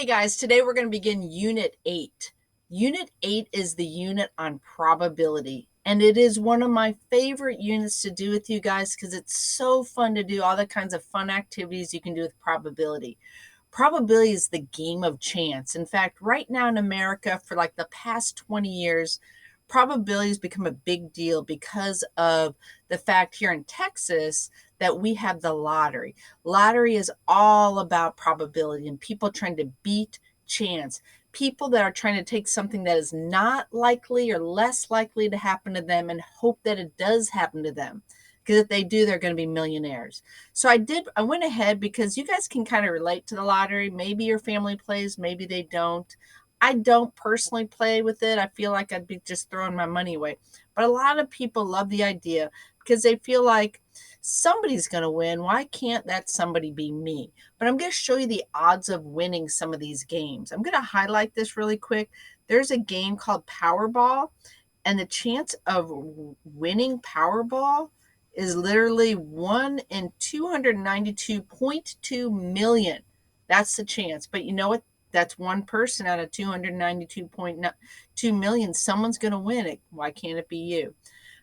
Hey guys, today we're going to begin Unit 8. Unit 8 is the unit on probability, and it is one of my favorite units to do with you guys because it's so fun to do all the kinds of fun activities you can do with probability. Probability is the game of chance. In fact, right now in America, for like the past 20 years, probability has become a big deal because of the fact here in Texas that we have the lottery. Lottery is all about probability and people trying to beat chance. People that are trying to take something that is not likely or less likely to happen to them and hope that it does happen to them. Because if they do, they're going to be millionaires. So I went ahead because you guys can kind of relate to the lottery. Maybe your family plays, maybe they don't. I don't personally play with it. I feel like I'd be just throwing my money away. But a lot of people love the idea because they feel like somebody's going to win. Why can't that somebody be me? But I'm going to show you the odds of winning some of these games. I'm going to highlight this really quick. There's a game called Powerball, and the chance of winning Powerball is literally 1 in 292.2 million. That's the chance. But you know what? That's one person out of 292.2 million. Someone's going to win it. Why can't it be you?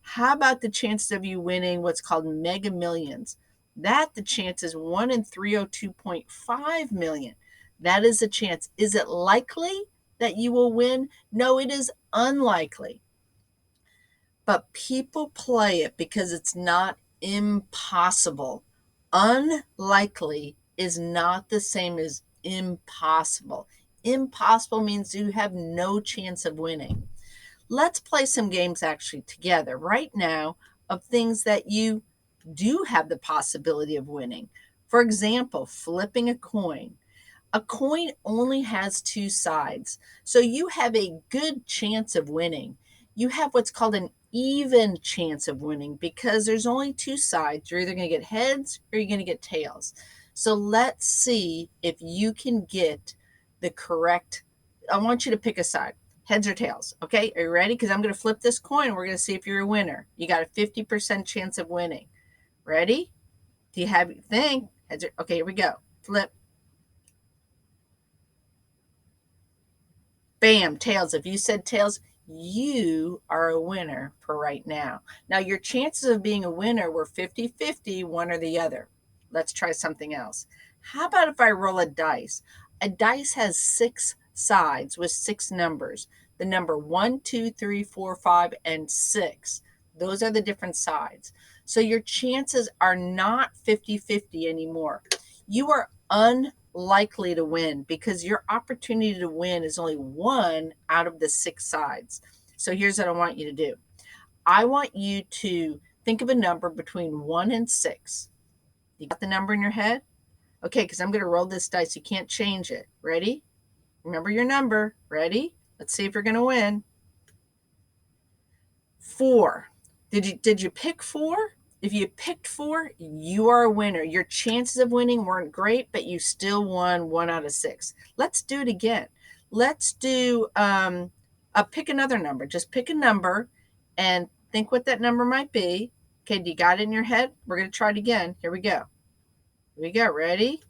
How about the chances of you winning what's called Mega Millions? That the chance is 1 in 302.5 million. That is a chance. Is it likely that you will win? No, it is unlikely. But people play it because it's not impossible. Unlikely is not the same as impossible. Impossible means you have no chance of winning. Let's play some games actually together right now of things that you do have the possibility of winning. For example, flipping a coin. A coin only has two sides, so you have a good chance of winning. You have what's called an even chance of winning because there's only two sides. You're either going to get heads or you're going to get tails. So let's see if you can get the correct. I want you to pick a side, heads or tails. Okay, are you ready? Because I'm going to flip this coin and we're going to see if you're a winner. You got a 50% chance of winning. Ready? Do you have your thing? Heads or, okay, here we go. Flip. Bam, tails. If you said tails, you are a winner for right now. Now, your chances of being a winner were 50-50, one or the other. Let's try something else. How about if I roll a dice? A dice has six sides with six numbers. The number 1, 2, 3, 4, 5, and 6. Those are the different sides. So your chances are not 50-50 anymore. You are unlikely to win because your opportunity to win is only one out of the six sides. So here's what I want you to do. I want you to think of a number between 1 and 6. You got the number in your head? Okay, because I'm going to roll this dice. You can't change it. Ready? Remember your number. Ready? Let's see if you're going to win. 4. Did you pick 4? If you picked 4, you are a winner. Your chances of winning weren't great, but you still won 1 out of 6. Let's do it again. Let's do pick another number. Just pick a number and think what that number might be. Okay, do you got it in your head? We're going to try it again. Here we go. Here we go. Ready?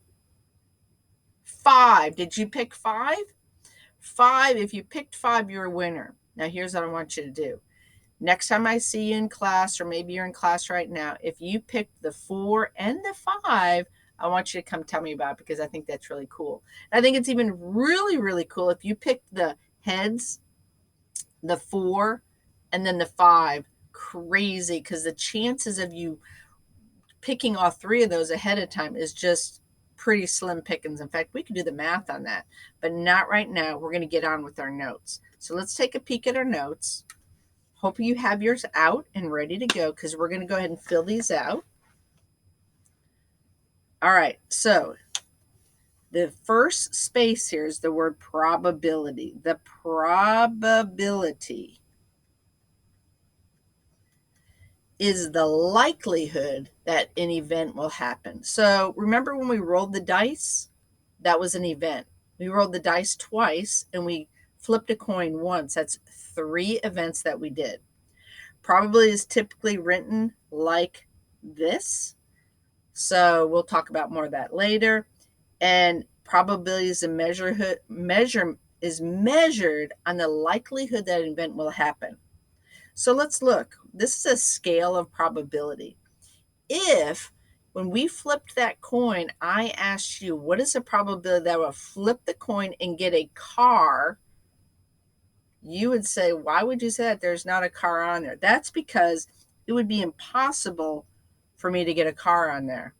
5. Did you pick 5? 5. If you picked 5, you're a winner. Now here's what I want you to do. Next time I see you in class, or maybe you're in class right now, if you pick the 4 and the 5, I want you to come tell me about it because I think that's really cool. And I think it's even really, really cool if you pick the heads, the 4, and then the 5. Crazy, because the chances of you picking all 3 of those ahead of time is just pretty slim pickings. In fact, we could do the math on that, but not right now. We're going to get on with our notes. So let's take a peek at our notes. Hope you have yours out and ready to go because we're going to go ahead and fill these out. All right, so the first space here is the word probability. The probability is the likelihood that an event will happen. So remember when we rolled the dice? That was an event. We rolled the dice twice and we flipped a coin once. That's 3 events that we did. Probability is typically written like this. So we'll talk about more of that later. And Probability is measured on the likelihood that an event will happen. So let's look. This is a scale of probability. If when we flipped that coin, I asked you, what is the probability that I will flip the coin and get a car? You would say, why would you say that? There's not a car on there. That's because it would be impossible for me to get a car on there.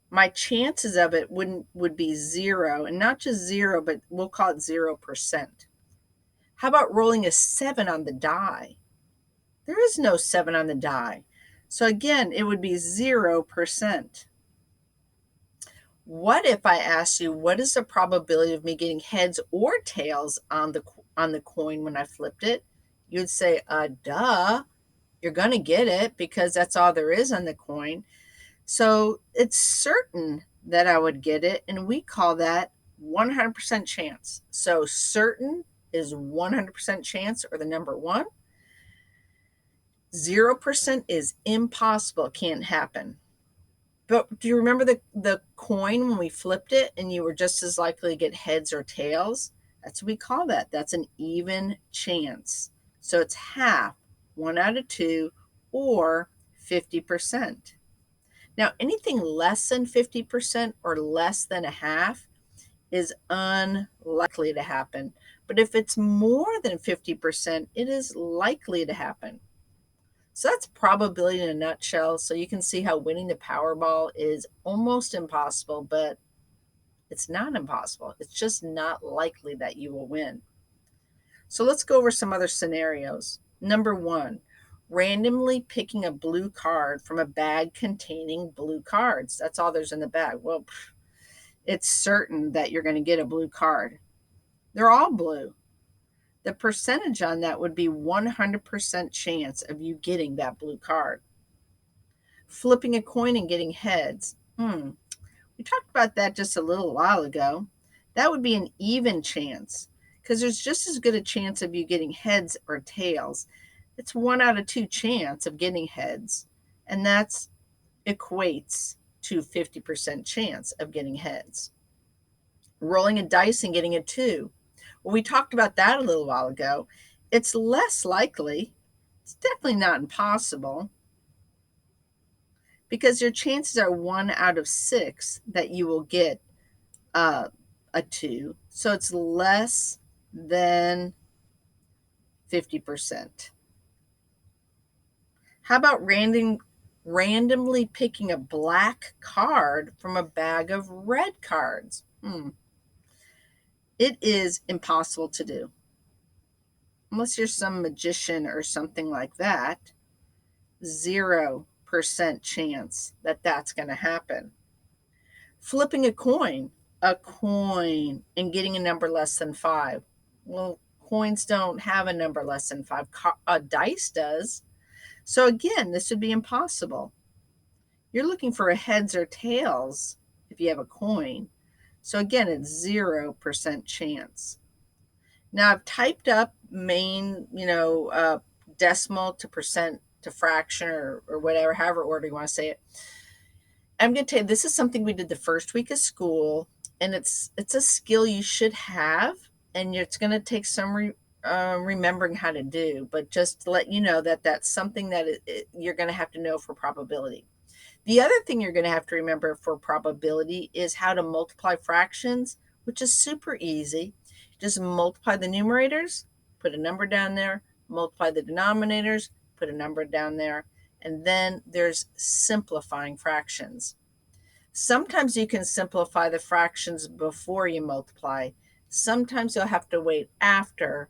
My chances of it would be zero, and not just zero, but we'll call it 0%. How about rolling a 7 on the die? There is no 7 on the die. So again, it would be 0%. What if I asked you, what is the probability of me getting heads or tails on the coin when I flipped it? You'd say, duh, you're going to get it because that's all there is on the coin. So it's certain that I would get it, and we call that 100% chance. So certain is 100% chance, or the number 1. 0% is impossible, can't happen. But do you remember the coin when we flipped it and you were just as likely to get heads or tails? That's what we call that. That's an even chance. So it's half, 1 out of 2, or 50%. Now, anything less than 50% or less than a half is unlikely to happen. But if it's more than 50%, it is likely to happen. So that's probability in a nutshell. So you can see how winning the Powerball is almost impossible, but it's not impossible. It's just not likely that you will win. So let's go over some other scenarios. Number 1, randomly picking a blue card from a bag containing blue cards. That's all there's in the bag. Well, it's certain that you're going to get a blue card. They're all blue. The percentage on that would be 100% chance of you getting that blue card. Flipping a coin and getting heads. We talked about that just a little while ago. That would be an even chance because there's just as good a chance of you getting heads or tails. It's 1 out of 2 chance of getting heads, and that equates to 50% chance of getting heads. Rolling a dice and getting a 2. Well, we talked about that a little while ago. It's less likely. It's definitely not impossible because your chances are 1 out of 6 that you will get a 2. So it's less than 50%. How about randomly picking a black card from a bag of red cards? It is impossible to do. Unless you're some magician or something like that, 0% chance that that's going to happen. Flipping a coin and getting a number less than 5. Well, coins don't have a number less than 5. A dice does. So again, this would be impossible. You're looking for a heads or tails if you have a coin. So again, it's 0% chance. Now I've typed up main, decimal to percent to fraction or whatever, however order you want to say it. I'm going to tell you, this is something we did the first week of school, and it's a skill you should have, and it's going to take some remembering how to do, but just to let you know that that's something that you're going to have to know for probability. The other thing you're going to have to remember for probability is how to multiply fractions, which is super easy. Just multiply the numerators, put a number down there, multiply the denominators, put a number down there, and then there's simplifying fractions. Sometimes you can simplify the fractions before you multiply. Sometimes you'll have to wait after,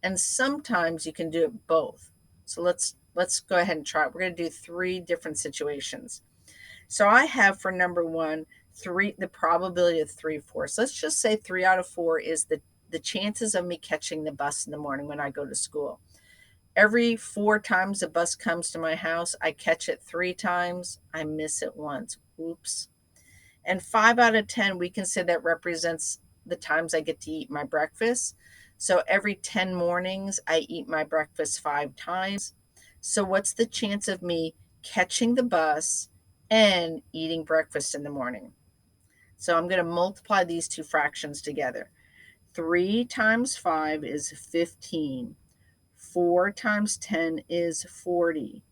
and sometimes you can do it both. So let's go ahead and try it. We're going to do 3 different situations. So I have for number 1, the probability of 3/4. Let's just say 3 out of 4 is the chances of me catching the bus in the morning when I go to school. Every 4 times the bus comes to my house, I catch it 3 times, I miss it once. Oops. And 5 out of 10, we can say that represents the times I get to eat my breakfast. So every 10 mornings, I eat my breakfast 5 times. So what's the chance of me catching the bus and eating breakfast in the morning? So I'm going to multiply these two fractions together. 3 times 5 is 15. 4 times 10 is 40.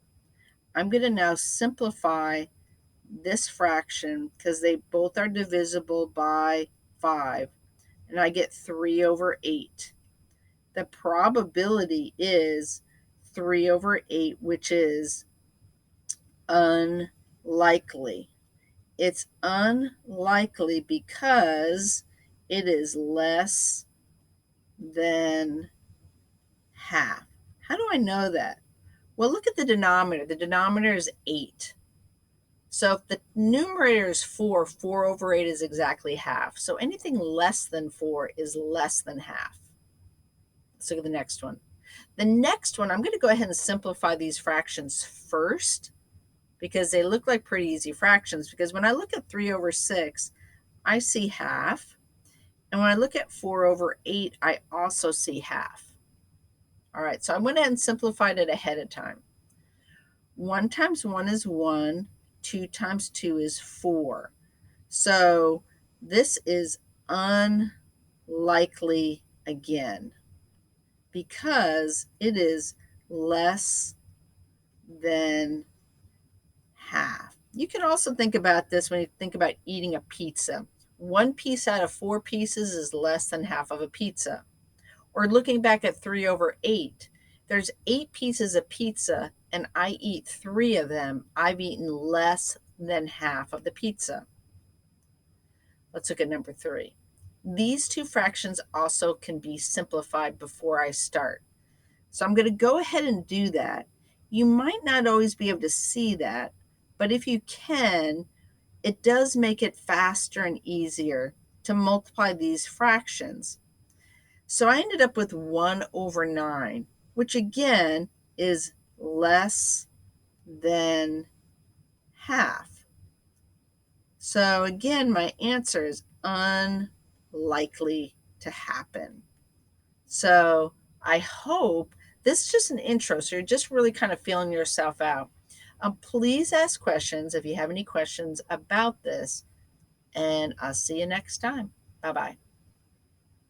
I'm going to now simplify this fraction because they both are divisible by 5, and I get 3 over 8. The probability is 3 over 8, which is unlikely. It's unlikely because it is less than half. How do I know that? Well, look at the denominator. The denominator is 8. So if the numerator is 4, 4 over 8 is exactly half. So anything less than 4 is less than half. Let's look at the next one. The next one, I'm going to go ahead and simplify these fractions first because they look like pretty easy fractions. Because when I look at 3 over 6, I see half. And when I look at 4 over 8, I also see half. All right, so I went ahead and simplified it ahead of time. 1 times 1 is 1. 2 times 2 is 4. So this is unlikely again because it is less than half. You can also think about this when you think about eating a pizza. 1 piece out of 4 pieces is less than half of a pizza. Or looking back at 3 over 8, there's 8 pieces of pizza and I eat 3 of them. I've eaten less than half of the pizza. Let's look at number 3. These two fractions also can be simplified before I start. So I'm going to go ahead and do that. You might not always be able to see that, but if you can, it does make it faster and easier to multiply these fractions. So I ended up with 1 over 9, which again is less than half. So again, my answer is unlikely to happen. So I hope this is just an intro, so you're just really kind of feeling yourself out. Please ask questions if you have any questions about this, and I'll see you next time. Bye-bye.